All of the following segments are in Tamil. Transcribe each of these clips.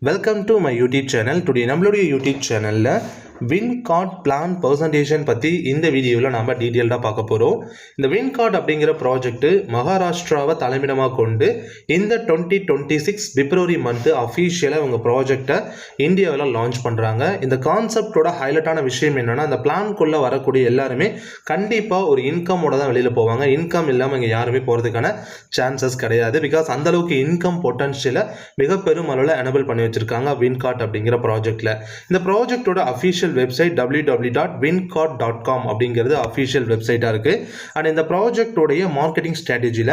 Welcome to my YouTube channel. Today நம்மளுடைய யூடியூப் சேனலில் வின் கார்ட் பிளான் பர்சன்டேஷன் பற்றி இந்த வீடியோவில் நம்ம டீட்டெயில்டாக பார்க்க போகிறோம். இந்த வின் கார்ட் அப்படிங்கிற ப்ராஜெக்ட்டு மகாராஷ்டிராவை தலைமையிடமாக கொண்டு இந்த 2026 பிப்ரவரி மந்த்து அஃபீஷியலாக அவங்க ப்ராஜெக்டை இந்தியாவில் லான்ச் பண்ணுறாங்க. இந்த கான்செப்டோட ஹைலைட்டான விஷயம் என்னென்னா, அந்த பிளான்குள்ளே வரக்கூடிய எல்லாருமே கண்டிப்பாக ஒரு இன்கமோட தான் வெளியில் போவாங்க. இன்கம் இல்லாமல் இங்கே யாருமே போகிறதுக்கான சான்சஸ் கிடையாது. பிகாஸ் அந்தளவுக்கு இன்கம் பொட்டன்ஷியலை மிக பெரும் அளவில் எனபிள் பண்ணி வச்சிருக்காங்க வின்கார்ட் அப்படிங்கிற ப்ராஜெக்ட்ல. இந்த ப்ராஜெக்டோட அஃபீஷியல் வெப்சைட் www.wincart.com அப்படிங்கிறது அஃபீஷியல் வெப்சைட்டா இருக்கு. அண்ட் இந்த ப்ராஜெக்டோடைய மார்க்கெட்டிங் ஸ்ட்ராட்டஜியில்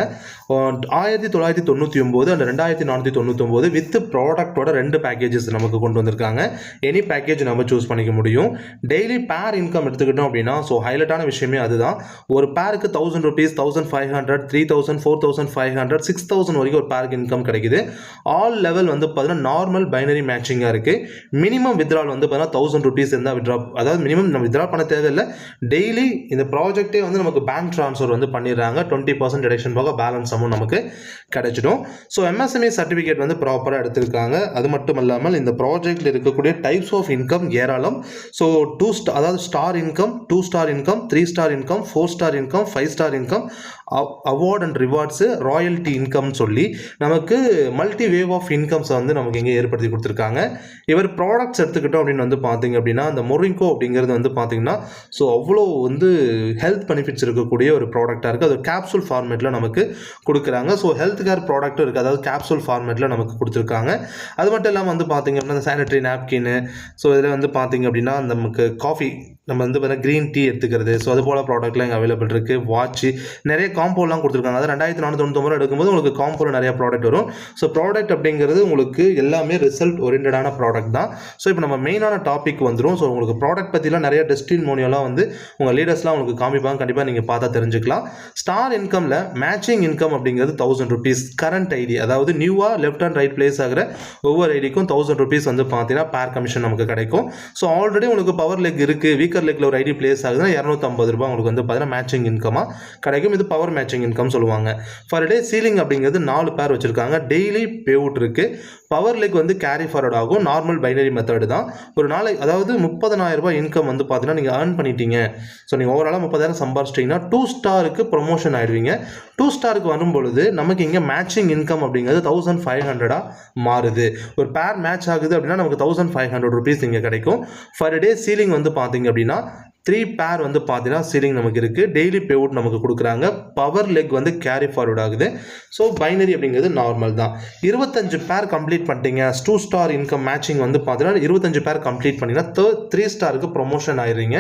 1999 அண்ட் 2499 வித் ப்ராடக்டோட 2 பேக்கேஜஸ் நமக்கு கொண்டு வந்திருக்காங்க. எனி பேக்கேஜ் நம்ம சூஸ் பண்ணிக்க முடியும். டெய்லி பேர் இன்கம் எடுத்துக்கிட்டோம் அப்படின்னா, ஸோ ஹைலைட்டான விஷயமே அதுதான். ஒரு பேருக்கு 1000 rupees, 1500, 3000, 4500, 6000 வரைக்கும் ஒரு பேருக்கு இன்கம் கிடைக்குது. ஆல் லெவல் வந்து பார்த்தீங்கன்னா நார்மல் பைனரி மேட்சிங்காக இருக்குது. மினிமம் வித்ட்ரால் வந்து பார்த்தீங்கன்னா 1000 rupees இருந்தால் வித்ட்ரா, அதாவது மினிமம் நம்ம வித்ட்ரா பண்ண தேவையில்லை. டெய்லி இந்த ப்ராஜெக்டே வந்து நமக்கு பேங்க் ட்ரான்ஸ்ஃபர் வந்து பண்ணிடுறாங்க. 20% டிடக்ஷன் போக பேலன்ஸ் அமௌண்ட் நமக்கு கிடைச்சிடும். ஸோ MSME சர்டிஃபிகேட் வந்து ப்ராப்பராக எடுத்திருக்காங்க. அது மட்டும் இல்லாமல் இந்த ப்ராஜெக்டில் இருக்கக்கூடிய டைப்ஸ் ஆஃப் இன்கம் ஏராளம். ஸோ அதாவது star income, 2 star income, 3 star income, 4 star income, 5 star income, award and rewards, royalty இன்கம்னு சொல்லி நமக்கு மல்டி வேவ் ஆஃப் இன்கம்ஸை வந்து நமக்கு இங்கே ஏற்படுத்தி கொடுத்துருக்காங்க. இவர் ப்ராடக்ட்ஸ் எடுத்துக்கிட்டோம் அப்படின்னு வந்து பார்த்தீங்க அப்படின்னா, அந்த மொரிங்கோ அப்படிங்கிறது வந்து பார்த்தீங்கன்னா ஸோ அவ்வளோ வந்து ஹெல்த் பெனிஃபிட்ஸ் இருக்கக்கூடிய ஒரு ப்ராடக்டாக இருக்குது. அது கேப்சூல் ஃபார்மேட்டில் நமக்கு கொடுக்குறாங்க. ஸோ ஹெல்த் கேர் ப்ராடக்ட்டும் இருக்குது, அதாவது கேப்சூல் ஃபார்மேட்டில் நமக்கு கொடுத்துருக்காங்க. அது மட்டும் இல்லாமல் வந்து பார்த்தீங்க அப்படின்னா அந்த சானிட்டரி நாப்கின்னு, ஸோ இதில் வந்து பார்த்தீங்க அப்படின்னா நமக்கு காஃபி, நம்ம வந்து பார்த்தீங்கன்னா க்ரீன் டீ எடுத்துக்கிறது, ஸோ அது போல் ப்ராடக்ட்லாம் இங்கே அவைலபிள் இருக்குது. வாட்ச்சு, நிறைய காம்போலாம் கொடுத்துருக்காங்க. அது 2499 எடுக்கும்போது உங்களுக்கு காம்போவில் நிறைய ப்ராடக்ட் வரும். ஸோ ப்ராடக்ட் அப்படிங்கிறது உங்களுக்கு எல்லாமே ரிசல்ட் ஓரியன்டான ப்ராடக்ட் தான். ஸோ இப்போ நம்ம மெயினான டாபிக் வந்துடும். ஸோ உங்களுக்கு ப்ராடக்ட் பற்றிலாம் நிறைய டெஸ்டிமோனியெல்லாம் வந்து உங்கள் லீடர்ஸ்லாம் உங்களுக்கு காமிப்பாங்க. கண்டிப்பாக நீங்கள் பார்த்தா தெரிஞ்சுக்கலாம். ஸ்டார் இன்கமில் மேட்சிங் இன்கம் அப்படிங்கிறது 1000 rupees. கரண்ட் ஐடி, அதாவது நியூவாக லெஃப்ட் அண்ட் ரைட் பிளேஸ் ஆகிற ஒவ்வொரு ஐடிக்கும் 1000 rupees வந்து பார்த்தீங்கன்னா பேர் கமிஷன் நமக்கு கிடைக்கும். ஸோ ஆல்ரெடி உங்களுக்கு பவர் லெக் இருக்குது, வீக்கர் லெக்கில் ஒரு ஐடி பிளேஸ் ஆகுதுன்னா 250 ரூபாய் உங்களுக்கு வந்து பார்த்தீங்கன்னா மேட்சிங் இன்கமாக கிடைக்கும். இது பவர் மேட்சிங் இன்கம் சொல்லுவாங்க. ஃபர் டே சீலிங் அப்படிங்கிறது 4 பேர் வச்சுருக்காங்க. டெய்லி பே அவுட் இருக்குது. பவர் லெக் வந்து கேரி ஃபார்வர்ட் ஆகும். நார்மல் பைனரி மெத்தட் தான். ஒரு நாளைக்கு அதாவது 30,000 ரூபாய் இன்கம் வந்து பார்த்தீங்கன்னா நீங்கள் ஏர்ன் பண்ணிட்டீங்க. ஸோ நீங்கள் ஓவராலாக 30,000 சம்பாதிச்சிட்டிங்கன்னா 2 ஸ்டாருக்கு ப்ரொமோஷன் ஆயிடுவீங்க. 2 ஸ்டாருக்கு வரும்பொழுது நமக்கு இங்கே மேட்சிங் இன்கம் அப்படிங்கிறது 1500 மாறுது. ஒரு பேர் மேட்ச் ஆகுது அப்படின்னா நமக்கு 1500 rupees இங்கே கிடைக்கும். ஃபர் டே சீலிங் வந்து பார்த்தீங்க அப்படின்னா 3 பேர் வந்து பார்த்தீங்கன்னா சீலிங் நமக்கு இருக்குது. டெய்லி பே அவுட் நமக்கு கொடுக்குறாங்க. பவர் லெக் வந்து கேரி ஃபார்வர்ட் ஆகுது. ஸோ பைனரி அப்படிங்கிறது நார்மல் தான். 25 பேர் கம்ப்ளீட் பண்ணிட்டீங்க. 2 ஸ்டார் இன்கம் மேட்சிங் வந்து பார்த்தீங்கன்னா 25 பேர் கம்ப்ளீட் பண்ணிங்கன்னா 3 ஸ்டாருக்கு ப்ரொமோஷன் ஆயிடுறீங்க.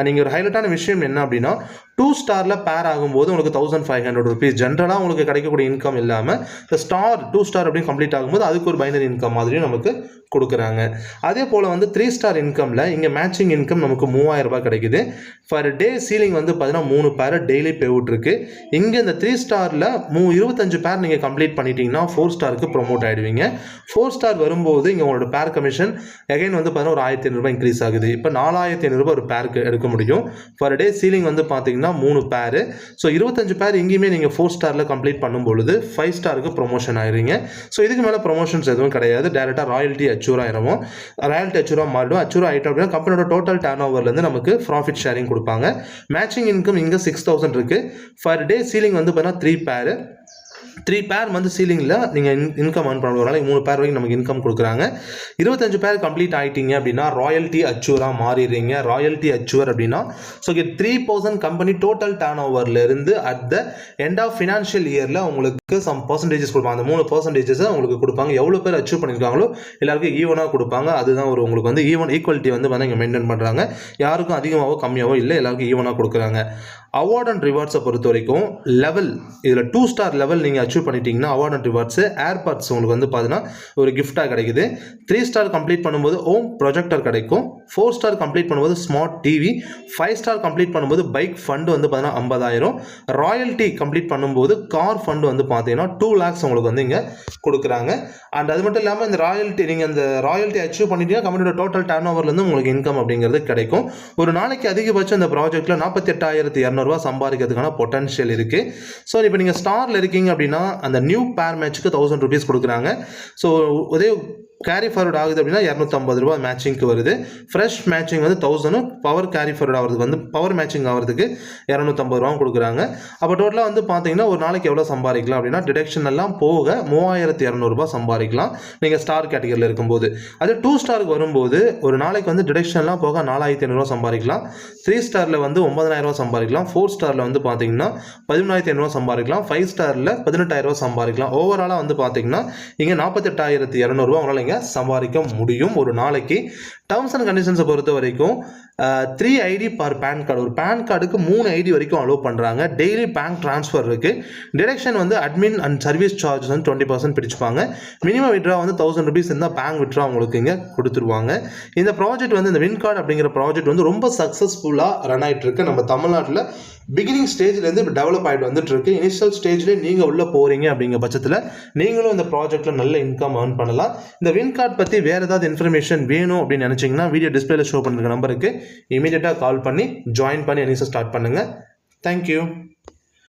நீங்கள் ஒரு ஹைலைட்டான விஷயம் என்ன அப்படின்னா, 2 ஸ்டாரில் பேர் ஆகும்போது உங்களுக்கு 1500 rupees ஜென்ரலாக உங்களுக்கு கிடைக்கக்கூடிய இன்கம் இல்லாமல் இந்த ஸ்டார் 2 ஸ்டார் அப்படின்னு கம்ப்ளீட் ஆகும்போது அதுக்கு ஒரு பைனரி இன்கம் மாதிரியும் நமக்கு கொடுக்குறாங்க. அதே போல் வந்து 3 ஸ்டார் இன்கமில் இங்கே மேட்சிங் இன்கம் நமக்கு 3000 ரூபாய் கிடைக்குது. ஃபர் டே சீலிங் வந்து பார்த்தீங்கன்னா 3 பேர் டெய்லி பே அவுட் இருக்குது. இங்கே இந்த 3 ஸ்டாரில் 25 பேர் நீங்கள் கம்ப்ளீட் பண்ணிட்டீங்கன்னா 4 ஸ்டாருக்கு ப்ரொமோட் ஆகிடுவீங்க. 4 ஸ்டார் வரும்போது இங்கே உங்களோட பேர் கமிஷன் அகைன் வந்து பார்த்தீங்கன்னா ஒரு 1500 ரூபாய் இன்க்ரீஸ் ஆகுது. இப்போ 4500 ரூபாய் ஒரு பேருக்கு எடுக்க முடியும். ஃபர் டே சீலிங் வந்து பார்த்தீங்கன்னா 3 பேர். ஸோ 25 பேர் இங்கேயுமே நீங்கள் 4 ஸ்டாரில் கம்ப்ளீட் பண்ணும்பொழுது 5 ஸ்டாருக்கு ப்ரொமோஷன் ஆயிடுறீங்க. ஸோ இதுக்கு மேலே ப்ரொமோஷன்ஸ் எதுவும் கிடையாது. டேரெக்டாக ராயல்ட்டி அச்சூர் ஆயிரும். ராயல்ட்டி அச்சூராக மாறிடும். அச்சூர் ஆகிட்டோம் அப்படின்னா கம்பெனியோட டோட்டல் டர்ன் ஓவர்லேருந்து நமக்கு ப்ராஃபிட் ஷேரிங் கொடுப்பாங்க. மேட்சிங் இன்கம் இங்கே 6000 இருக்குது. ஃபர் டே சீலிங் வந்து பார்த்தீங்கன்னா 3 பேர். 3 பேர் வந்து சீலிங்கில் நீங்கள் இன்கம் ஏர்ன் பண்ண ஒரு நாளைக்கு 3 பேர் வரைக்கும் நமக்கு இன்கம் கொடுக்குறாங்க. 25 பேர் கம்ப்ளீட் ஆகிட்டீங்க அப்படின்னா ராயல்ட்டி அச்சூராக மாறிடுறீங்க. ராயல்ட்டி அச்சூர் அப்படின்னா ஸோ 3000 கம்பெனி டோட்டல் டர்ன் ஓவர்லேருந்து at the end of financial இயரில் உங்களுக்கு சம் பர்சன்டேஜஸ் கொடுப்பாங்க. அந்த 3% உங்களுக்கு கொடுப்பாங்க. எவ்வளோ பேர் அச்சீவ் பண்ணியிருக்காங்களோ எல்லாருக்கும் ஈவனாக கொடுப்பாங்க. அதுதான் ஒரு உங்களுக்கு வந்து ஈக்குவலிட்டி வந்து இங்கே மெயின்டைன் பண்ணுறாங்க. யாருக்கும் அதிகமாகவோ கம்மியாகவோ இல்லை, எல்லாருக்கும் ஈவனாக கொடுக்குறாங்க. அவார்ட் அண்ட் ரிவார்ட்ஸை பொறுத்த வரைக்கும் லெவல், இதில் 2 ஸ்டார் லெவல் நீங்கள் அச்சீவ் பண்ணிட்டீங்கன்னா அவார்ட் அண்ட் ரிவார்ட்ஸு ஏர்பாட்ஸ் உங்களுக்கு வந்து பார்த்தீங்கன்னா ஒரு கிஃப்டாக கிடைக்குது. 3 ஸ்டார் கம்ப்ளீட் பண்ணும்போது ஹோம் ப்ரொஜெக்டர் கிடைக்கும். 4 ஸ்டார் கம்ப்ளீட் பண்ணும்போது ஸ்மார்ட் டிவி. 5 ஸ்டார் கம்ப்ளீட் பண்ணும்போது பைக் ஃபண்டு வந்து பார்த்தீங்கன்னா 50,000. ராயல்ட்டி கம்ப்ளீட் பண்ணும்போது கார் ஃபண்டு வந்து பார்த்தீங்கன்னா 2 lakhs உங்களுக்கு வந்து இங்கே கொடுக்குறாங்க. அண்ட் அது மட்டும் இல்லாமல் இந்த ராயல்ட்டி, நீங்கள் அந்த ராயல்ட்டி அச்சீவ் பண்ணிட்டீங்கன்னா கம்பெனியோட டோட்டல் டர்ன் ஓவர்லேருந்து உங்களுக்கு இன்கம் அப்படிங்கிறது கிடைக்கும். ஒரு நாளைக்கு அதிகபட்சம் இந்த ப்ராஜெக்ட்டில் 48,200 ரூபா சம்பாதிக்கிறதுக்கான பொட்டன்ஷியல் இருக்குது. ஸோ இப்போ நீங்கள் ஸ்டாரில் இருக்கீங்க அப்படின்னா அந்த நியூ பேர் மேட்ச்சுக்கு 1000 rupees கொடுக்குறாங்க. ஸோ கேரி ஃபார்வர்ட் ஆகுது அப்படின்னா ரூ. 250 மேட்சிங்க்கு வருது. ஃப்ரெஷ் மேட்சிங் வந்து 1000, பவர் கேரி ஃபார்வர்ட் ஆகிறதுக்கு வந்து பவர் மேட்சிங் ஆகிறதுக்கு ரூ. 250 கொடுக்குறாங்க. அப்போ டோட்டலாக வந்து பார்த்தீங்கன்னா ஒரு நாளைக்கு எவ்வளோ சம்பாதிக்கலாம் அப்படின்னா டிடக்ஷன் எல்லாம் போக ரூ. 3200 சம்பாதிக்கலாம் நீங்கள் ஸ்டார் கேட்டகரியில் இருக்கும்போது. அது 2 ஸ்டாருக்கு வரும்போது ஒரு நாளைக்கு வந்து டிடக்ஷன்லாம் போக 4500 சம்பாதிக்கலாம். 3 ஸ்டாரில் வந்து 9000 சம்பாதிக்கலாம். 4 ஸ்டாரில் வந்து பார்த்தீங்கன்னா 13500 சம்பாதிக்கலாம். 5 ஸ்டாரில் 18000 சம்பாதிக்கலாம். ஓவராலாக வந்து பார்த்தீங்கன்னா இங்கே 48200 உங்களால் இங்கே சம்பாதிக்க முடியும் ஒரு நாளைக்கு. டேர்ம்ஸ் அண்ட் கண்டிஷன்ஸை பொறுத்த வரைக்கும் 3 ஐடி பர் பேன் கார்டு, ஒரு பேன் கார்டுக்கு 3 ஐடி வரைக்கும் அலோவ் பண்ணுறாங்க. டெய்லி பேங்க் ட்ரான்ஸ்ஃபர் இருக்குது. டிடக்ஷன் வந்து அட்மின் அண்ட் சர்வீஸ் சார்ஜஸ் வந்து 20% பிடிச்சிப்பாங்க. மினிமம் விட்ரா வந்து ₹1000 இருந்தால் பேங்க் விட்ரா உங்களுக்கு இங்கே கொடுத்துருவாங்க. இந்த ப்ராஜெக்ட் வந்து இந்த வின் கார்டு அப்படிங்கிற ப்ராஜெக்ட் வந்து ரொம்ப சக்ஸஸ்ஃபுல்லாக ரன் ஆகிட்டு இருக்கு. நம்ம தமிழ்நாட்டில் பிகினிங் ஸ்டேஜ்லேருந்து இப்போ டெவலப் ஆகிட்டு வந்துட்டு இருக்கு. இனிஷியல் ஸ்டேஜ்லேயே நீங்கள் உள்ளே போகிறீங்க அப்படிங்கிற பட்சத்தில் நீங்களும் இந்த ப்ராஜெக்ட்டில் நல்ல இன்கம் ஏர்ன் பண்ணலாம். இந்த வின் கார்டு பற்றி வேறு ஏதாவது இன்ஃபர்மேஷன் வேணும் அப்படின்னு நினச்சிங்கன்னா வீடியோ டிஸ்பிளேல ஷோ பண்ணிருக்க நம்பருக்கு இமீடியட்டாக கால் பண்ணி ஜாயின் பண்ணி எனிஸை ஸ்டார்ட் பண்ணுங்கள். தேங்க்யூ.